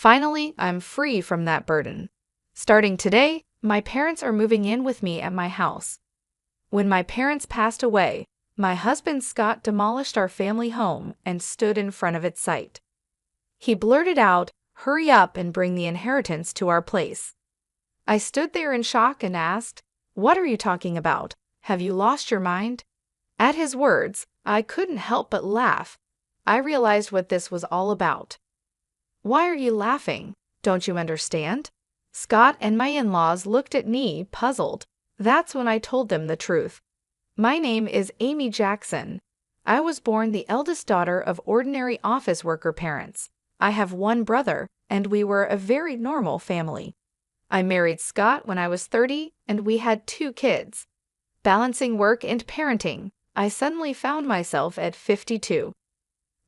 Finally, I'm free from that burden. Starting today, my parents are moving in with me at my house. When my parents passed away, my husband Scott demolished our family home and stood in front of its site. He blurted out, "Hurry up and bring the inheritance to our place." I stood there in shock and asked, "What are you talking about? Have you lost your mind?" At his words, I couldn't help but laugh. I realized what this was all about. "Why are you laughing? Don't you understand?" Scott and my in-laws looked at me, puzzled. That's when I told them the truth. My name is Amy Jackson. I was born the eldest daughter of ordinary office worker parents. I have one brother, and we were a very normal family. I married Scott when I was 30, and we had 2 kids. Balancing work and parenting, I suddenly found myself at 52.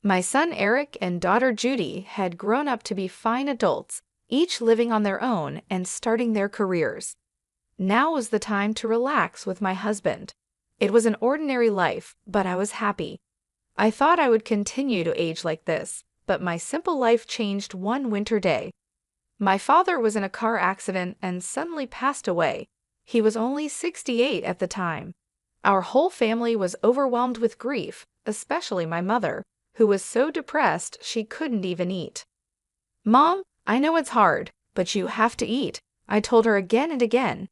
My son Eric and daughter Judy had grown up to be fine adults, each living on their own and starting their careers. Now was the time to relax with my husband. It was an ordinary life, but I was happy. I thought I would continue to age like this, but my simple life changed one winter day. My father was in a car accident and suddenly passed away. He was only 68 at the time. Our whole family was overwhelmed with grief, especially my mother, who was so depressed she couldn't even eat. "Mom, I know it's hard, but you have to eat," I told her again and again.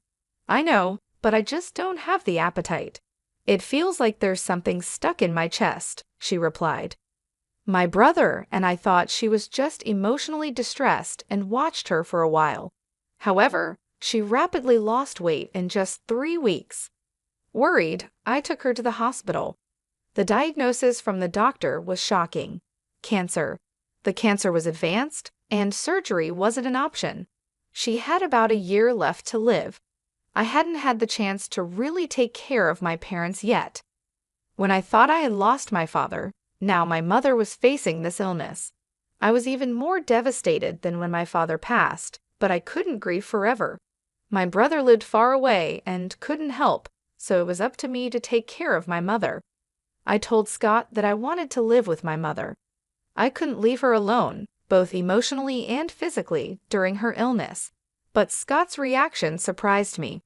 "I know, but I just don't have the appetite. It feels like there's something stuck in my chest," she replied. My brother and I thought she was just emotionally distressed and watched her for a while. However, she rapidly lost weight in just 3 weeks. Worried, I took her to the hospital. The diagnosis from the doctor was shocking. Cancer. The cancer was advanced, and surgery wasn't an option. She had about a year left to live. I hadn't had the chance to really take care of my parents yet. When I thought I had lost my father, now my mother was facing this illness. I was even more devastated than when my father passed, but I couldn't grieve forever. My brother lived far away and couldn't help, so it was up to me to take care of my mother. I told Scott that I wanted to live with my mother. I couldn't leave her alone, both emotionally and physically, during her illness. But Scott's reaction surprised me.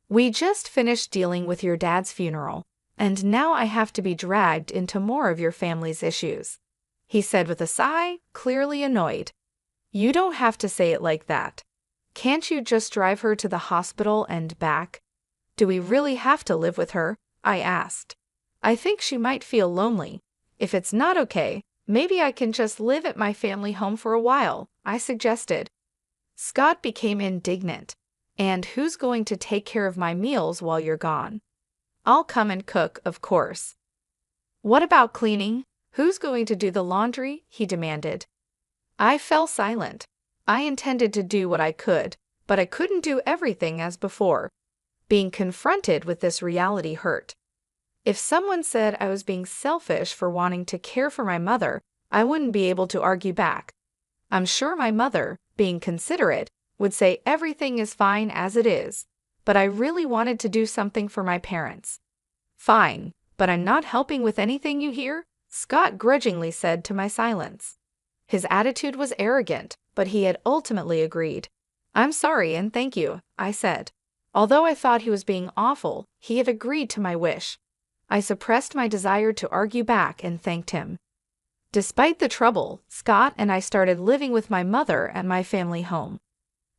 "We just finished dealing with your dad's funeral, and now I have to be dragged into more of your family's issues," he said with a sigh, clearly annoyed. "You don't have to say it like that. Can't you just drive her to the hospital and back?" "Do we really have to live with her?" I asked. "I think she might feel lonely. If it's not okay, maybe I can just live at my family home for a while," I suggested. Scott became indignant. "And who's going to take care of my meals while you're gone?" "I'll come and cook, of course." "What about cleaning? Who's going to do the laundry?" he demanded. I fell silent. I intended to do what I could, but I couldn't do everything as before. Being confronted with this reality hurt. If someone said I was being selfish for wanting to care for my mother, I wouldn't be able to argue back. I'm sure my mother, being considerate, would say everything is fine as it is, but I really wanted to do something for my parents. "Fine, but I'm not helping with anything, you hear?" Scott grudgingly said to my silence. His attitude was arrogant, but he had ultimately agreed. "I'm sorry and thank you," I said. Although I thought he was being awful, he had agreed to my wish. I suppressed my desire to argue back and thanked him. Despite the trouble, Scott and I started living with my mother at my family home.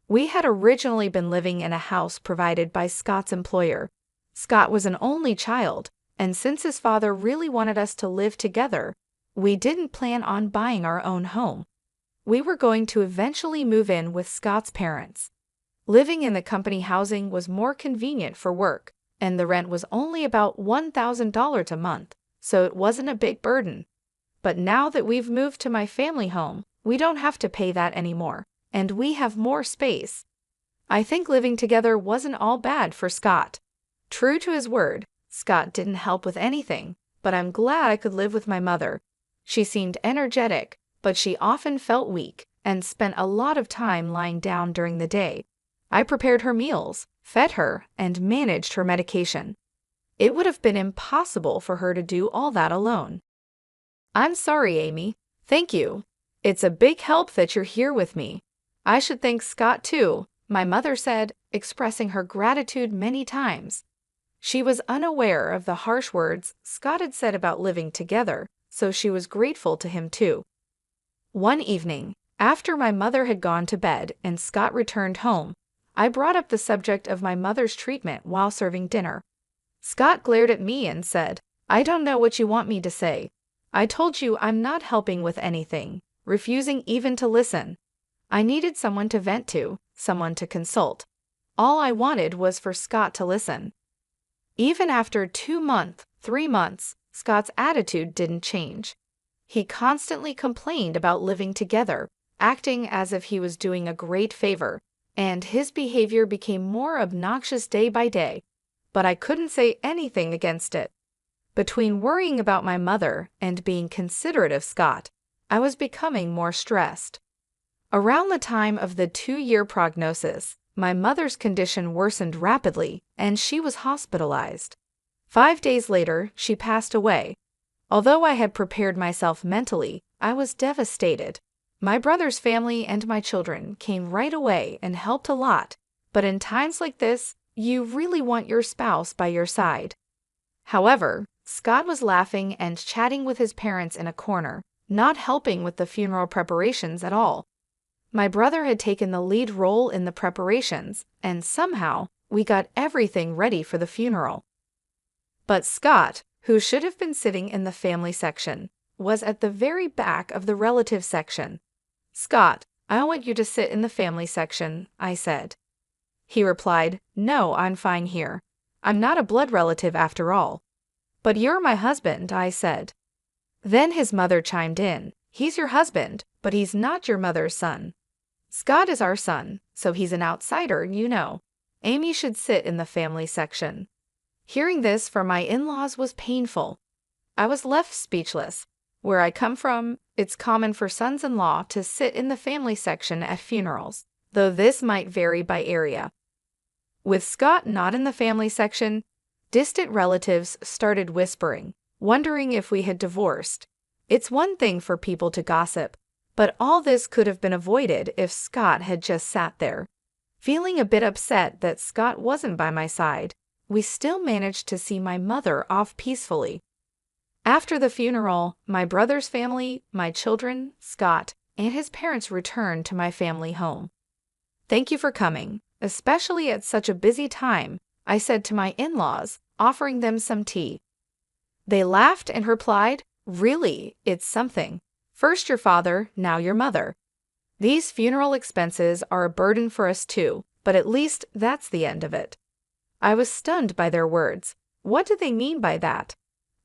We had originally been living in a house provided by Scott's employer. Scott was an only child, and since his father really wanted us to live together, we didn't plan on buying our own home. We were going to eventually move in with Scott's parents. Living in the company housing was more convenient for work, and the rent was only about $1,000 a month, so it wasn't a big burden. But now that we've moved to my family home, we don't have to pay that anymore, and we have more space. I think living together wasn't all bad for Scott. True to his word, Scott didn't help with anything, but I'm glad I could live with my mother. She seemed energetic, but she often felt weak and spent a lot of time lying down during the day. I prepared her meals, fed her, and managed her medication. It would have been impossible for her to do all that alone. "I'm sorry, Amy." "Thank you." It's a big help that you're here with me. I should thank Scott too, my mother said, expressing her gratitude many times. She was unaware of the harsh words Scott had said about living together, so she was grateful to him too. One evening, after my mother had gone to bed and Scott returned home, I brought up the subject of my mother's treatment while serving dinner. Scott glared at me and said, "I don't know what you want me to say. I told you I'm not helping with anything," refusing even to listen. I needed someone to vent to, someone to consult. All I wanted was for Scott to listen. Even after 2 months, 3 months, Scott's attitude didn't change. He constantly complained about living together, acting as if he was doing a great favor, and his behavior became more obnoxious day by day. But I couldn't say anything against it. Between worrying about my mother and being considerate of Scott, I was becoming more stressed. Around the time of the 2-year prognosis, my mother's condition worsened rapidly and she was hospitalized. 5 days later, she passed away. Although I had prepared myself mentally, I was devastated. My brother's family and my children came right away and helped a lot, but in times like this, you really want your spouse by your side. However, Scott was laughing and chatting with his parents in a corner, not helping with the funeral preparations at all. My brother had taken the lead role in the preparations, and somehow we got everything ready for the funeral. But Scott, who should have been sitting in the family section, was at the very back of the relative section. "Scott, I want you to sit in the family section," I said. He replied, "No, I'm fine here. I'm not a blood relative after all." "But you're my husband," I said. Then his mother chimed in, "He's your husband, but he's not your mother's son. Scott is our son, so he's an outsider, you know. Amy should sit in the family section." Hearing this from my in-laws was painful. I was left speechless. Where I come from, it's common for sons-in-law to sit in the family section at funerals, though this might vary by area. With Scott not in the family section, distant relatives started whispering, wondering if we had divorced. It's one thing for people to gossip, but all this could have been avoided if Scott had just sat there. Feeling a bit upset that Scott wasn't by my side, we still managed to see my mother off peacefully. After the funeral, my brother's family, my children, Scott, and his parents returned to my family home. "Thank you for coming, especially at such a busy time," I said to my in-laws, offering them some tea. They laughed and replied, "Really, it's something. First your father, now your mother. These funeral expenses are a burden for us too, but at least that's the end of it." I was stunned by their words. What did they mean by that?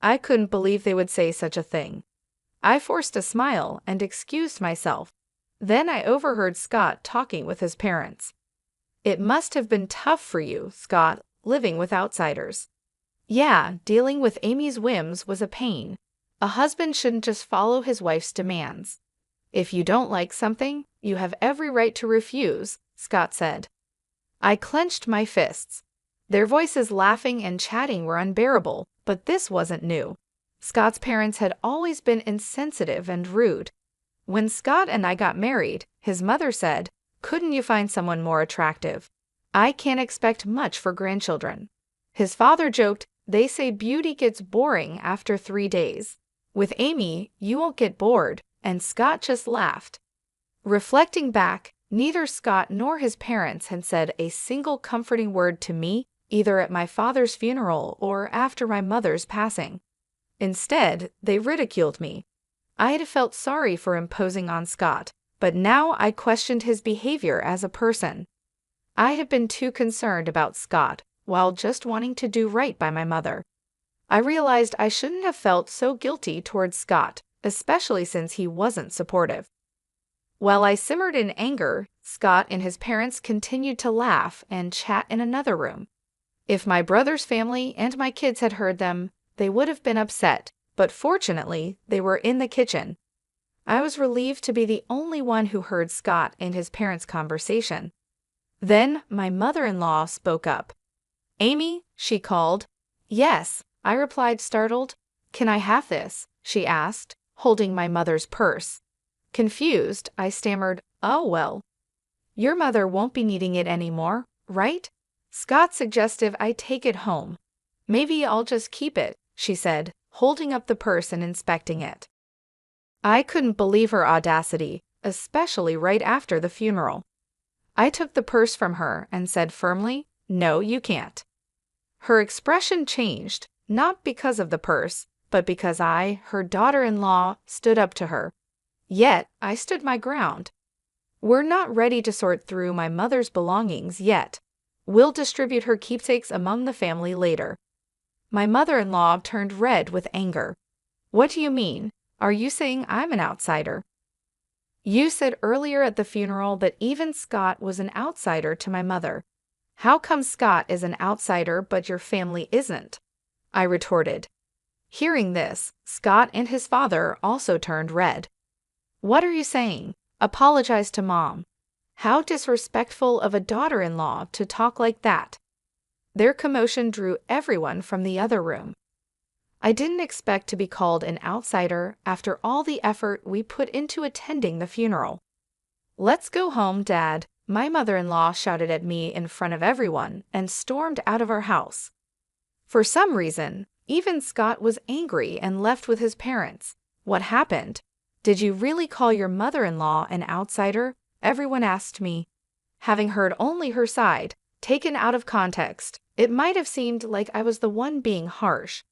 I couldn't believe they would say such a thing. I forced a smile and excused myself. Then I overheard Scott talking with his parents. "It must have been tough for you, Scott, living with outsiders." "Yeah, dealing with Amy's whims was a pain. A husband shouldn't just follow his wife's demands. If you don't like something, you have every right to refuse," Scott said. I clenched my fists. Their voices laughing and chatting were unbearable, but this wasn't new. Scott's parents had always been insensitive and rude. When Scott and I got married, his mother said, "Couldn't you find someone more attractive? I can't expect much for grandchildren." His father joked, "They say beauty gets boring after 3 days. With Amy, you won't get bored," and Scott just laughed. Reflecting back, neither Scott nor his parents had said a single comforting word to me, either at my father's funeral or after my mother's passing. Instead, they ridiculed me. I had felt sorry for imposing on Scott, but now I questioned his behavior as a person. I had been too concerned about Scott, while just wanting to do right by my mother. I realized I shouldn't have felt so guilty towards Scott, especially since he wasn't supportive. While I simmered in anger, Scott and his parents continued to laugh and chat in another room. If my brother's family and my kids had heard them, they would have been upset, but fortunately, they were in the kitchen. I was relieved to be the only one who heard Scott and his parents' conversation. Then my mother-in-law spoke up. "Amy," she called. "Yes," I replied, startled. "Can I have this?" she asked, holding my mother's purse. Confused, I stammered, "Oh well. Your mother won't be needing it anymore, right?" Scott suggested I take it home. "Maybe I'll just keep it," she said, holding up the purse and inspecting it. I couldn't believe her audacity, especially right after the funeral. I took the purse from her and said firmly, "No, you can't." Her expression changed, not because of the purse, but because I, her daughter-in-law, stood up to her. Yet, I stood my ground. "We're not ready to sort through my mother's belongings yet. We'll distribute her keepsakes among the family later." My mother-in-law turned red with anger. "What do you mean? Are you saying I'm an outsider?" "You said earlier at the funeral that even Scott was an outsider to my mother. How come Scott is an outsider but your family isn't?" I retorted. Hearing this, Scott and his father also turned red. "What are you saying? Apologize to Mom. How disrespectful of a daughter-in-law to talk like that." Their commotion drew everyone from the other room. I didn't expect to be called an outsider after all the effort we put into attending the funeral. "Let's go home, Dad," my mother-in-law shouted at me in front of everyone and stormed out of our house. For some reason, even Scott was angry and left with his parents. "What happened? Did you really call your mother-in-law an outsider?" everyone asked me. Having heard only her side, taken out of context, it might have seemed like I was the one being harsh.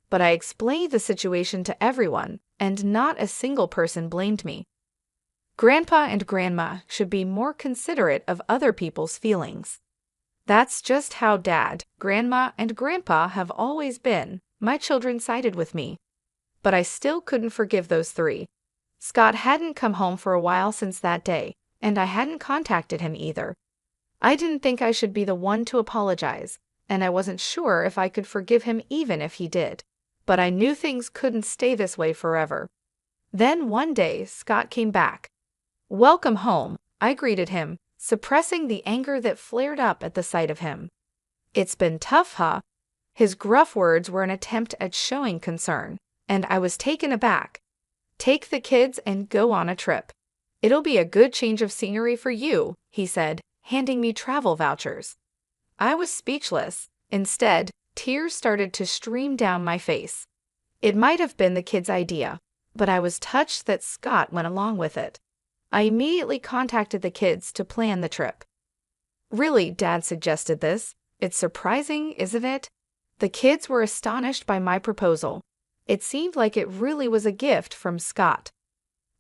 But I explained the situation to everyone, and not a single person blamed me. Grandpa and Grandma should be more considerate of other people's feelings. That's just how Dad, Grandma, and Grandpa have always been. My children sided with me. But I still couldn't forgive those three. Scott hadn't come home for a while since that day, and I hadn't contacted him either. I didn't think I should be the one to apologize, and I wasn't sure if I could forgive him even if he did. But I knew things couldn't stay this way forever. Then one day, Scott came back. "Welcome home," I greeted him, suppressing the anger that flared up at the sight of him. "It's been tough, huh?" His gruff words were an attempt at showing concern, and I was taken aback. "Take the kids and go on a trip. It'll be a good change of scenery for you," he said, handing me travel vouchers. I was speechless. Instead, tears started to stream down my face. It might have been the kids' idea, but I was touched that Scott went along with it. I immediately contacted the kids to plan the trip. "Really, Dad suggested this. It's surprising, isn't it?" The kids were astonished by my proposal. It seemed like it really was a gift from Scott.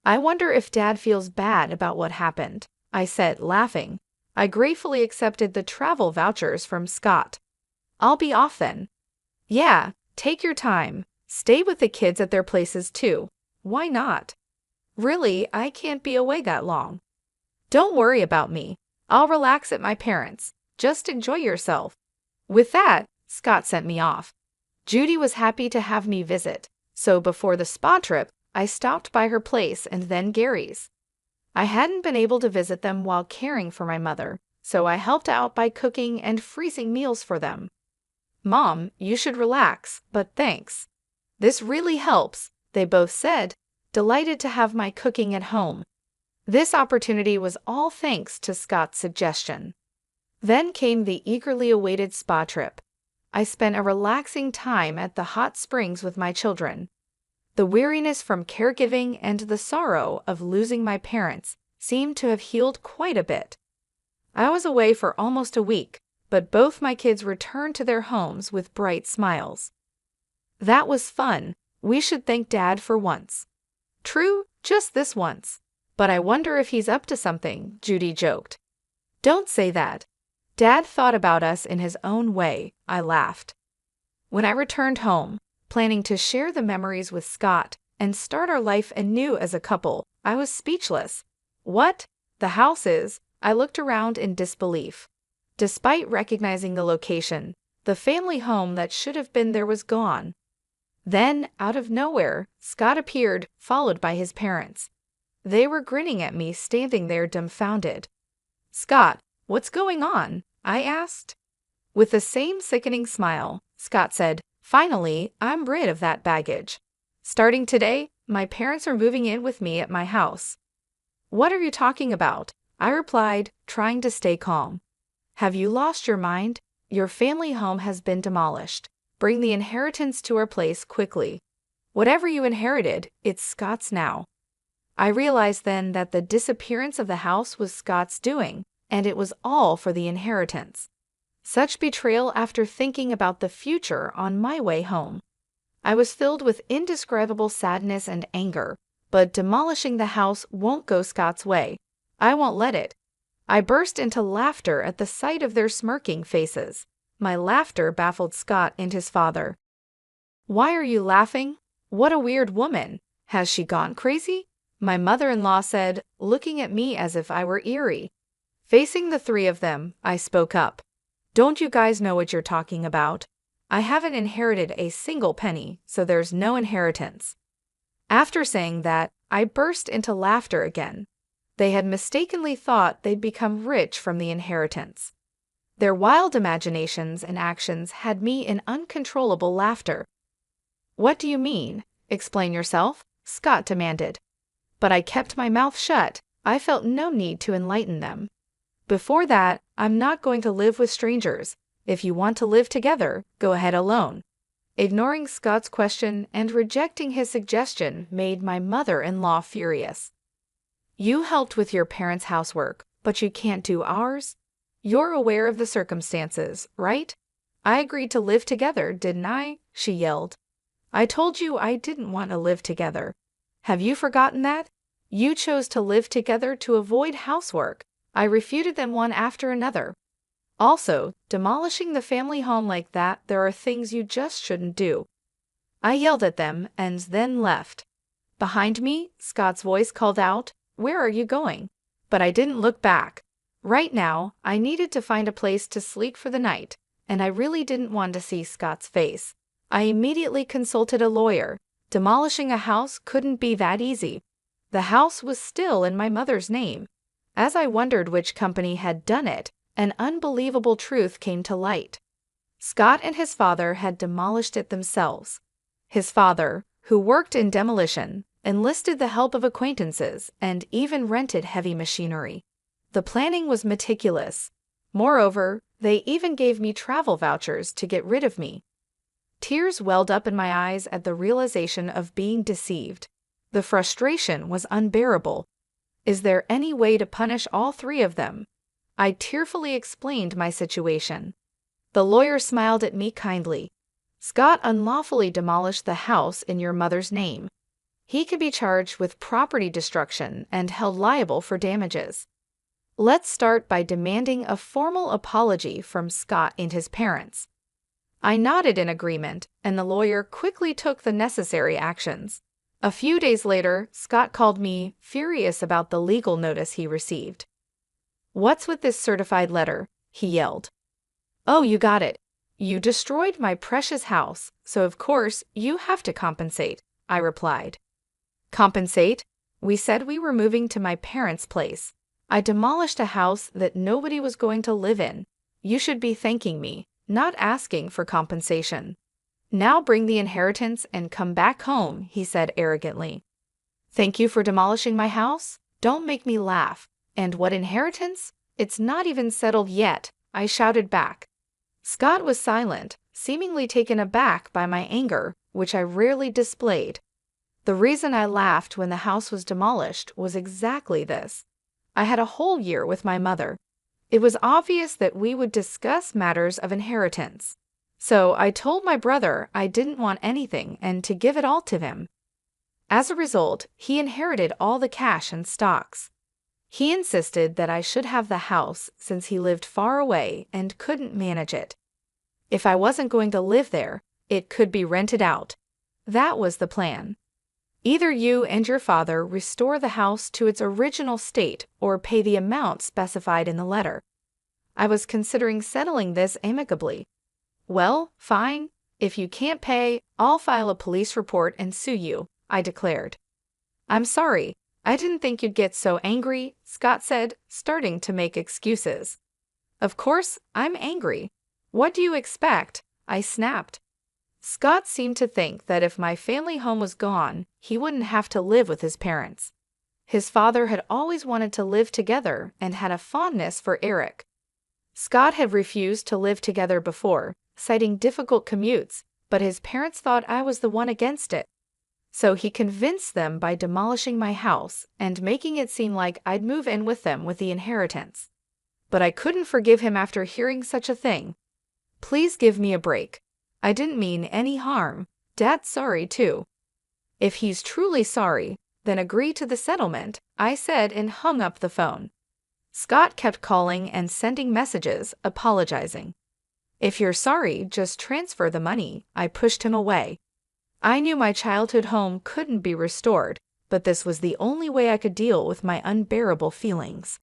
"I wonder if Dad feels bad about what happened," I said, laughing. I gratefully accepted the travel vouchers from Scott. "I'll be off then." "Yeah, take your time. Stay with the kids at their places too. Why not?" "Really, I can't be away that long." "Don't worry about me. I'll relax at my parents'. Just enjoy yourself." With that, Scott sent me off. Judy was happy to have me visit, so before the spa trip, I stopped by her place and then Gary's. I hadn't been able to visit them while caring for my mother, so I helped out by cooking and freezing meals for them. "Mom, you should relax, but thanks. This really helps," they both said, delighted to have my cooking at home. This opportunity was all thanks to Scott's suggestion. Then came the eagerly awaited spa trip. I spent a relaxing time at the hot springs with my children. The weariness from caregiving and the sorrow of losing my parents seemed to have healed quite a bit. I was away for almost a week, but both my kids returned to their homes with bright smiles. "That was fun. We should thank Dad for once." "True, just this once. But I wonder if he's up to something," Judy joked. "Don't say that. Dad thought about us in his own way," I laughed. When I returned home, planning to share the memories with Scott and start our life anew as a couple, I was speechless. "What? The house is?" I looked around in disbelief. Despite recognizing the location, the family home that should have been there was gone. Then, out of nowhere, Scott appeared, followed by his parents. They were grinning at me, standing there dumbfounded. "Scott, what's going on?" I asked. With the same sickening smile, Scott said, "Finally, I'm rid of that baggage. Starting today, my parents are moving in with me at my house. "What are you talking about?" I replied, trying to stay calm. "Have you lost your mind? Your family home has been demolished. Bring the inheritance to our place quickly. Whatever you inherited, it's Scott's now." I realized then that the disappearance of the house was Scott's doing, and it was all for the inheritance. Such betrayal after thinking about the future on my way home. I was filled with indescribable sadness and anger, but demolishing the house won't go Scott's way. I won't let it. I burst into laughter at the sight of their smirking faces. My laughter baffled Scott and his father. "Why are you laughing? What a weird woman. Has she gone crazy?" my mother-in-law said, looking at me as if I were eerie. Facing the three of them, I spoke up. "Don't you guys know what you're talking about? I haven't inherited a single penny, so there's no inheritance." After saying that, I burst into laughter again. They had mistakenly thought they'd become rich from the inheritance. Their wild imaginations and actions had me in uncontrollable laughter. "What do you mean? Explain yourself," Scott demanded. But I kept my mouth shut. I felt no need to enlighten them. "Before that, I'm not going to live with strangers. If you want to live together, go ahead alone." Ignoring Scott's question and rejecting his suggestion made my mother-in-law furious. "You helped with your parents' housework, but you can't do ours? You're aware of the circumstances, right? I agreed to live together, didn't I?" she yelled. "I told you I didn't want to live together. Have you forgotten that? You chose to live together to avoid housework." I refuted them one after another. "Also, demolishing the family home like that, there are things you just shouldn't do." I yelled at them and then left. Behind me, Scott's voice called out, "Where are you going?" But I didn't look back. Right now, I needed to find a place to sleep for the night, and I really didn't want to see Scott's face. I immediately consulted a lawyer. Demolishing a house couldn't be that easy. The house was still in my mother's name. As I wondered which company had done it, an unbelievable truth came to light. Scott and his father had demolished it themselves. His father, who worked in demolition, enlisted the help of acquaintances and even rented heavy machinery. The planning was meticulous. Moreover, they even gave me travel vouchers to get rid of me. Tears welled up in my eyes at the realization of being deceived. The frustration was unbearable. Is there any way to punish all three of them? I tearfully explained my situation. The lawyer smiled at me kindly. "Scott unlawfully demolished the house in your mother's name. He could be charged with property destruction and held liable for damages. Let's start by demanding a formal apology from Scott and his parents." I nodded in agreement, and the lawyer quickly took the necessary actions. A few days later, Scott called me, furious about the legal notice he received. "What's with this certified letter?" he yelled. "Oh, you got it. You destroyed my precious house, so of course you have to compensate," I replied. "Compensate? We said we were moving to my parents' place. I demolished a house that nobody was going to live in. You should be thanking me, not asking for compensation." "Now bring the inheritance and come back home," he said arrogantly. "Thank you for demolishing my house? Don't make me laugh. And what inheritance? It's not even settled yet," I shouted back. Scott was silent, seemingly taken aback by my anger, which I rarely displayed. The reason I laughed when the house was demolished was exactly this. I had a whole year with my mother. It was obvious that we would discuss matters of inheritance. So I told my brother I didn't want anything and to give it all to him. As a result, he inherited all the cash and stocks. He insisted that I should have the house since he lived far away and couldn't manage it. If I wasn't going to live there, it could be rented out. That was the plan. Either you and your father restore the house to its original state or pay the amount specified in the letter. I was considering settling this amicably. "Well, fine. If you can't pay, I'll file a police report and sue you," I declared. "I'm sorry. I didn't think you'd get so angry," Scott said, starting to make excuses. "Of course, I'm angry. What do you expect?" I snapped. Scott seemed to think that if my family home was gone, he wouldn't have to live with his parents. His father had always wanted to live together and had a fondness for Eric. Scott had refused to live together before, citing difficult commutes, but his parents thought I was the one against it. So he convinced them by demolishing my house and making it seem like I'd move in with them with the inheritance. But I couldn't forgive him after hearing such a thing. Please give me a break. I didn't mean any harm. Dad's sorry too. If he's truly sorry, then agree to the settlement, I said and hung up the phone. Scott kept calling and sending messages, apologizing. If you're sorry, just transfer the money, I pushed him away. I knew my childhood home couldn't be restored, but this was the only way I could deal with my unbearable feelings.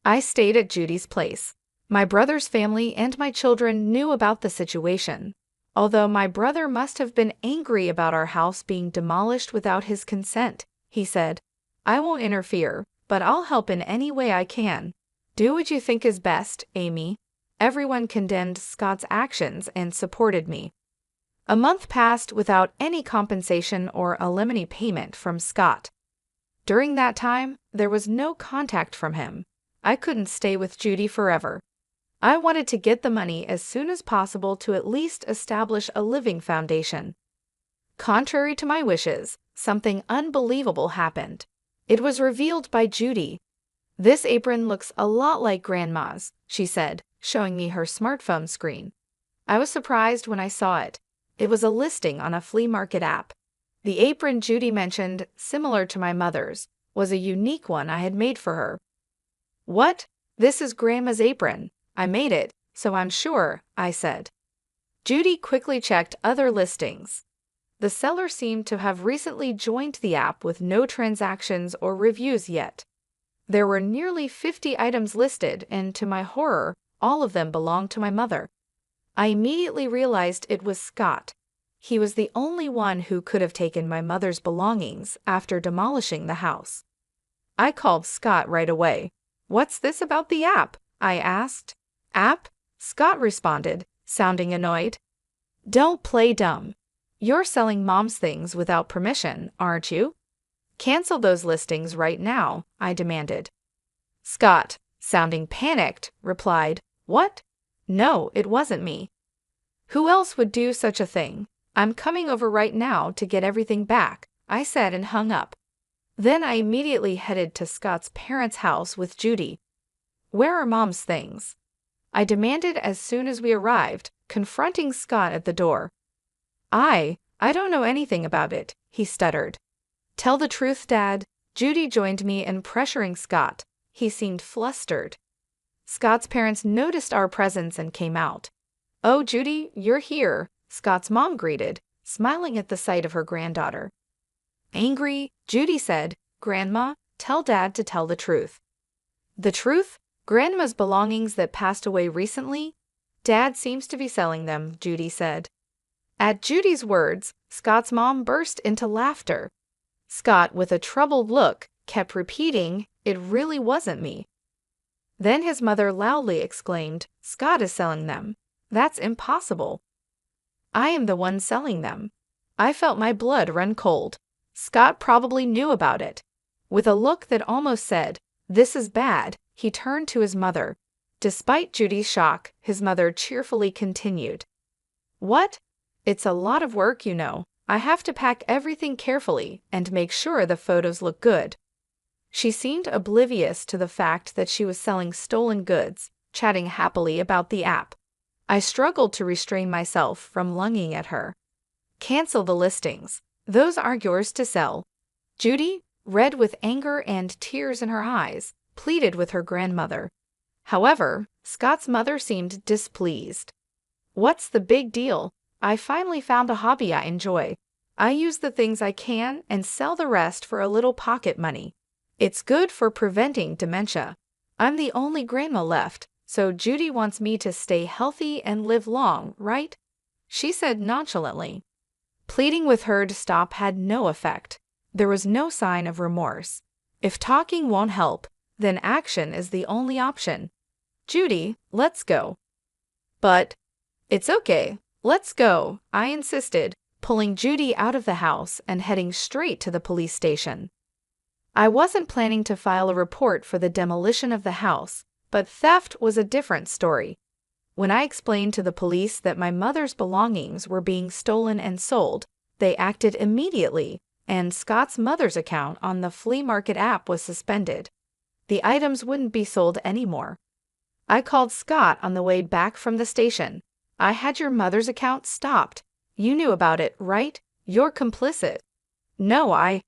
I stayed at Judy's place. My brother's family and my children knew about the situation, although my brother must have been angry about our house being demolished without his consent. He said, "I won't interfere, but I'll help in any way I can. Do what you think is best, Amy." Everyone condemned Scott's actions and supported me. A month passed without any compensation or alimony payment from Scott. During that time, there was no contact from him. I couldn't stay with Judy forever. I wanted to get the money as soon as possible to at least establish a living foundation. Contrary to my wishes, something unbelievable happened. It was revealed by Judy. "This apron looks a lot like Grandma's," she said, showing me her smartphone screen. I was surprised when I saw it. It was a listing on a flea market app. The apron Judy mentioned, similar to my mother's, was a unique one I had made for her. "What? This is Grandma's apron. I made it, so I'm sure," I said. Judy quickly checked other listings. The seller seemed to have recently joined the app with no transactions or reviews yet. There were nearly 50 items listed, and to my horror, all of them belonged to my mother. I immediately realized it was Scott. He was the only one who could have taken my mother's belongings after demolishing the house. I called Scott right away. "What's this about the app?" I asked. "App?" Scott responded, sounding annoyed. "Don't play dumb. You're selling Mom's things without permission, aren't you? Cancel those listings right now," I demanded. Scott, sounding panicked, replied, "What? No, it wasn't me. Who else would do such a thing? I'm coming over right now to get everything back," I said and hung up. Then I immediately headed to Scott's parents' house with Judy. "Where are Mom's things?" I demanded as soon as we arrived, confronting Scott at the door. I don't know anything about it," he stuttered. "Tell the truth, Dad." Judy joined me in pressuring Scott. He seemed flustered. Scott's parents noticed our presence and came out. "Oh, Judy, you're here," Scott's mom greeted, smiling at the sight of her granddaughter. Angry, Judy said, "Grandma, tell Dad to tell the truth." "The truth? Grandma's belongings that passed away recently? Dad seems to be selling them," Judy said. At Judy's words, Scott's mom burst into laughter. Scott, with a troubled look, kept repeating, "It really wasn't me." Then his mother loudly exclaimed, "Scott is selling them. That's impossible. I am the one selling them." I felt my blood run cold. Scott probably knew about it. With a look that almost said, "This is bad," he turned to his mother. Despite Judy's shock, his mother cheerfully continued, "What? It's a lot of work, you know. I have to pack everything carefully and make sure the photos look good." She seemed oblivious to the fact that she was selling stolen goods, chatting happily about the app. I struggled to restrain myself from lunging at her. "Cancel the listings. Those aren't yours to sell." Judy, red with anger and tears in her eyes, pleaded with her grandmother. However, Scott's mother seemed displeased. "What's the big deal? I finally found a hobby I enjoy. I use the things I can and sell the rest for a little pocket money. It's good for preventing dementia. I'm the only grandma left, so Judy wants me to stay healthy and live long, right?" she said nonchalantly. Pleading with her to stop had no effect. There was no sign of remorse. If talking won't help, then action is the only option. "Judy, let's go." "But—" "It's okay. Let's go," I insisted, pulling Judy out of the house and heading straight to the police station. I wasn't planning to file a report for the demolition of the house, but theft was a different story. When I explained to the police that my mother's belongings were being stolen and sold, they acted immediately, and Scott's mother's account on the flea market app was suspended. The items wouldn't be sold anymore. I called Scott on the way back from the station. I had your mother's account stopped. You knew about it, right? You're complicit. No, I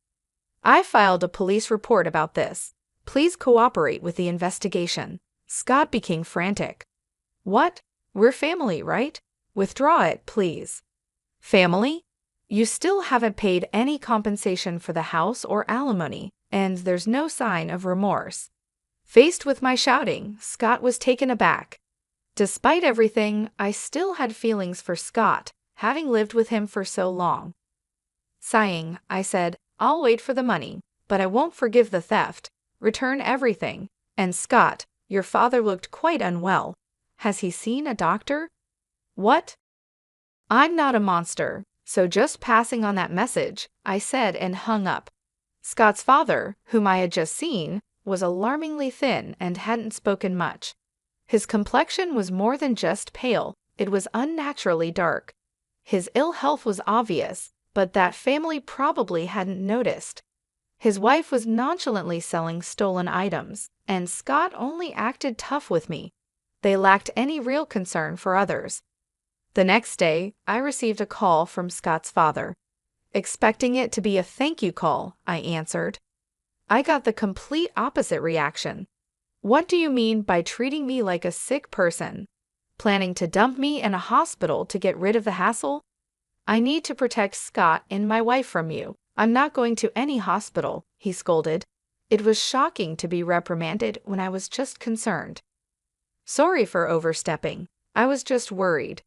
filed a police report about this. Please cooperate with the investigation. Scott became frantic. What? We're family, right? Withdraw it, please. Family? You still haven't paid any compensation for the house or alimony, and there's no sign of remorse. Faced with my shouting, Scott was taken aback. Despite everything, I still had feelings for Scott, having lived with him for so long. Sighing, I said, I'll wait for the money, but I won't forgive the theft. Return everything. And Scott, your father looked quite unwell. Has he seen a doctor? What? I'm not a monster, so just passing on that message, I said and hung up. Scott's father, whom I had just seen, was alarmingly thin and hadn't spoken much. His complexion was more than just pale, it was unnaturally dark. His ill health was obvious, but that family probably hadn't noticed. His wife was nonchalantly selling stolen items, and Scott only acted tough with me. They lacked any real concern for others. The next day, I received a call from Scott's father. Expecting it to be a thank you call, I answered. I got the complete opposite reaction. What do you mean by treating me like a sick person? Planning to dump me in a hospital to get rid of the hassle? I need to protect Scott and my wife from you. I'm not going to any hospital, he scolded. It was shocking to be reprimanded when I was just concerned. Sorry for overstepping. I was just worried.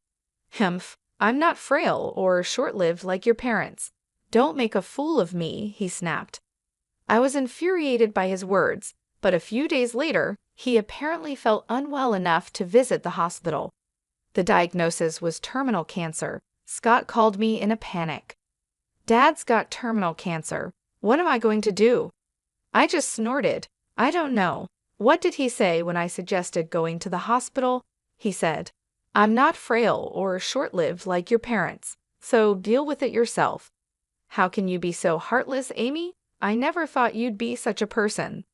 Humph, I'm not frail or short-lived like your parents. Don't make a fool of me, he snapped. I was infuriated by his words, but a few days later, he apparently felt unwell enough to visit the hospital. The diagnosis was terminal cancer. Scott called me in a panic. Dad's got terminal cancer. What am I going to do? I just snorted. I don't know. What did he say when I suggested going to the hospital? He said, I'm not frail or short-lived like your parents, so deal with it yourself. How can you be so heartless, Amy? I never thought you'd be such a person.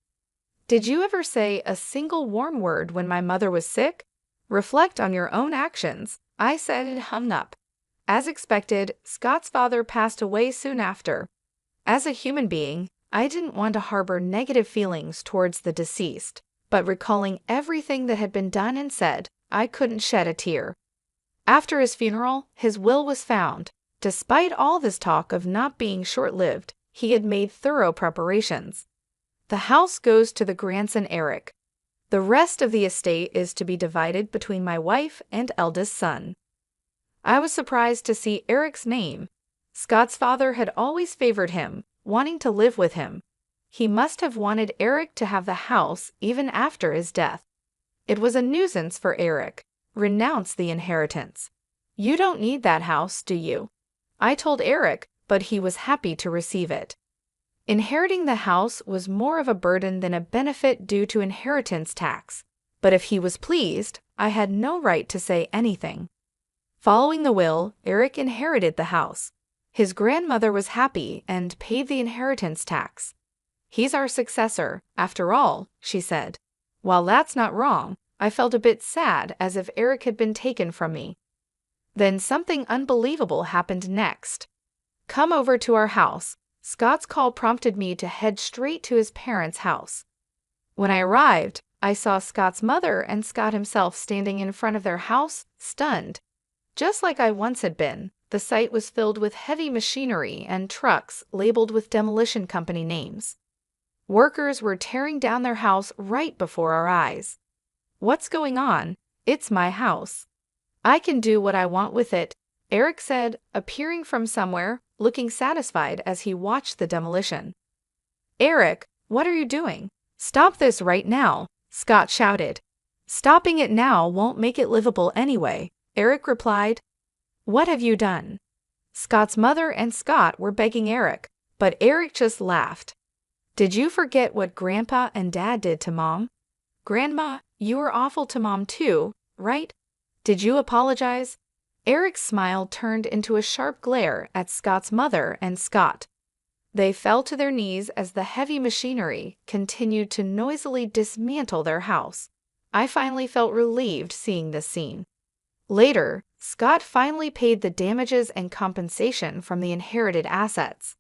Did you ever say a single warm word when my mother was sick? Reflect on your own actions, I said and hung up. As expected, Scott's father passed away soon after. As a human being, I didn't want to harbor negative feelings towards the deceased, but recalling everything that had been done and said, I couldn't shed a tear. After his funeral, his will was found. Despite all this talk of not being short-lived, he had made thorough preparations. The house goes to the grandson Eric. The rest of the estate is to be divided between my wife and eldest son. I was surprised to see Eric's name. Scott's father had always favored him, wanting to live with him. He must have wanted Eric to have the house even after his death. It was a nuisance for Eric. Renounce the inheritance. You don't need that house, do you? I told Eric, but he was happy to receive it. Inheriting the house was more of a burden than a benefit due to inheritance tax, but if he was pleased, I had no right to say anything. Following the will, Eric inherited the house. His grandmother was happy and paid the inheritance tax. He's our successor, after all, she said. While that's not wrong, I felt a bit sad as if Eric had been taken from me. Then something unbelievable happened next. Come over to our house. Scott's call prompted me to head straight to his parents' house. When I arrived, I saw Scott's mother and Scott himself standing in front of their house, stunned. Just like I once had been, the site was filled with heavy machinery and trucks labeled with demolition company names. Workers were tearing down their house right before our eyes. What's going on? It's my house. I can do what I want with it, Eric said, appearing from somewhere, looking satisfied as he watched the demolition. Eric, what are you doing? Stop this right now, Scott shouted. Stopping it now won't make it livable anyway, Eric replied. What have you done? Scott's mother and Scott were begging Eric, but Eric just laughed. Did you forget what Grandpa and Dad did to Mom? Grandma, you were awful to Mom too, right? Did you apologize? Eric's smile turned into a sharp glare at Scott's mother and Scott. They fell to their knees as the heavy machinery continued to noisily dismantle their house. I finally felt relieved seeing this scene. Later, Scott finally paid the damages and compensation from the inherited assets.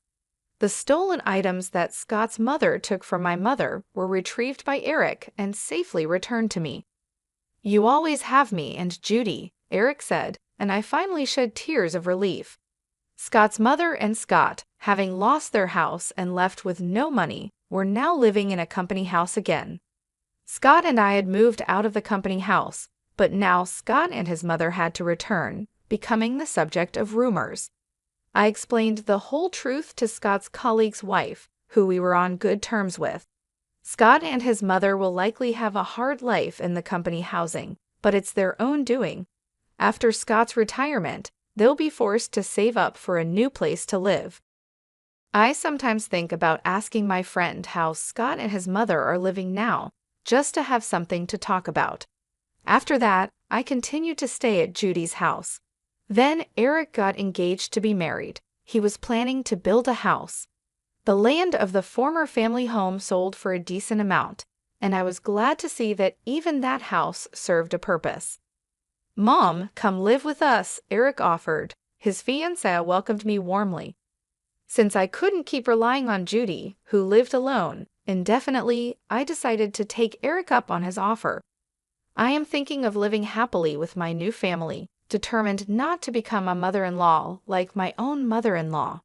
The stolen items that Scott's mother took from my mother were retrieved by Eric and safely returned to me. "You always have me and Judy," Eric said, and I finally shed tears of relief. Scott's mother and Scott, having lost their house and left with no money, were now living in a company house again. Scott and I had moved out of the company house, but now Scott and his mother had to return, becoming the subject of rumors. I explained the whole truth to Scott's colleague's wife, who we were on good terms with. Scott and his mother will likely have a hard life in the company housing, but it's their own doing. After Scott's retirement, they'll be forced to save up for a new place to live. I sometimes think about asking my friend how Scott and his mother are living now, just to have something to talk about. After that, I continued to stay at Judy's house. Then Eric got engaged to be married. He was planning to build a house. The land of the former family home sold for a decent amount, and I was glad to see that even that house served a purpose. "Mom, come live with us," Eric offered. His fiancée welcomed me warmly. Since I couldn't keep relying on Judy, who lived alone, indefinitely, I decided to take Eric up on his offer. I am thinking of living happily with my new family, determined not to become a mother-in-law like my own mother-in-law.